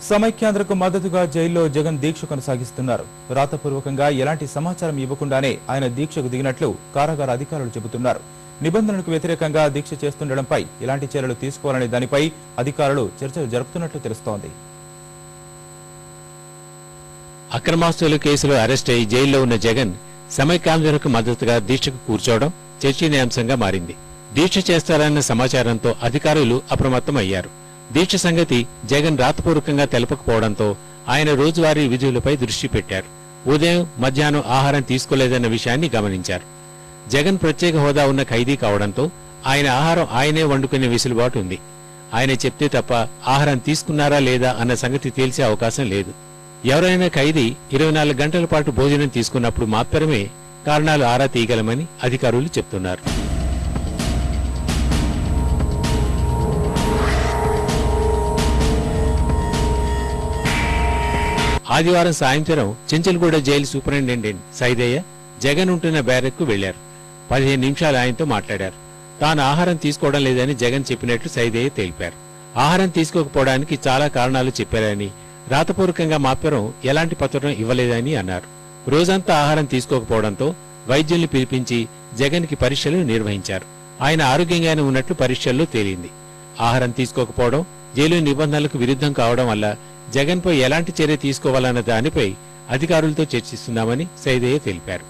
సమైక్యాంధ్రకు మద్దతుగా జైల్లో జగన్ దీక్ష కొనసాగిస్తున్నారు. రాతపూర్వకంగా ఎలాంటి సమాచారం ఇవ్వకుండానే ఆయన దీక్షకు దిగినట్లు కారాగార అధికారులు చెబుతున్నారు. నిబంధనలకు వ్యతిరేకంగా దీక్ష చేస్తుండడంపై ఎలాంటి చర్యలు తీసుకోవాలనే దానిపై అధికారులు చర్చలు జరుపుతున్నట్లు తెలుస్తోంది. అక్రమాస్తుల కేసులో అరెస్ట్ అయి జైల్లో ఉన్న జగన్ సమైక్యాంధ్రకు మద్దతుగా దీక్షకు కూర్చోవడం చర్చనీయాంశంగా మారింది. దీక్ష చేస్తారన్న సమాచారంతో అధికారులు అప్రమత్తం అయ్యారు. దీక్ష సంగతి జగన్ రాతపూర్వకంగా తెలపకపోవడంతో ఆయన రోజువారీ విధులపై దృష్టి పెట్టారు. ఉదయం మధ్యాహ్నం ఆహారం తీసుకోలేదన్న విషయాన్ని గమనించారు. జగన్ ప్రత్యేక హోదా ఉన్న ఖైదీ కావడంతో ఆయన ఆహారం ఆయనే వండుకునే వెసులుబాటు ఉంది. ఆయన చెప్తే తప్ప ఆహారం తీసుకున్నారా లేదా అన్న సంగతి తేల్చే అవకాశం లేదు. ఎవరైనా ఖైదీ 24 గంటల పాటు భోజనం తీసుకున్నప్పుడు మాత్రమే కారణాలు ఆరా తీయగలమని అధికారులు చెప్తున్నారు. ఆదివారం సాయంత్రం చెంచల్గూడ జైలు సూపరింటెండెంట్ సైదయ్య జగన్ ఉంటున్న బ్యారెక్కు వెళ్లారు. 15 నిమిషాలు ఆయనతో మాట్లాడారు. తాను ఆహారం తీసుకోవడం లేదని జగన్ చెప్పినట్లు సైదయ్య తెలిపారు. ఆహారం తీసుకోకపోవడానికి చాలా కారణాలు చెప్పారని, రాతపూర్వకంగా మాత్రం ఎలాంటి పత్రం ఇవ్వలేదని అన్నారు. రోజంతా ఆహారం తీసుకోకపోవడంతో వైద్యుల్ని పిలిపించి జగన్ కి పరీక్షలు నిర్వహించారు. ఆయన ఆరోగ్యంగానే ఉన్నట్లు పరీక్షల్లో తేలింది. ఆహారం తీసుకోకపోవడం, జైలు నిబంధనలకు విరుద్ధం కావడం వల్ల జగన్ పై ఎలాంటి చర్య తీసుకోవాలన్న దానిపై అధికారులతో చర్చిస్తున్నామని సైదయ్య తెలిపారు.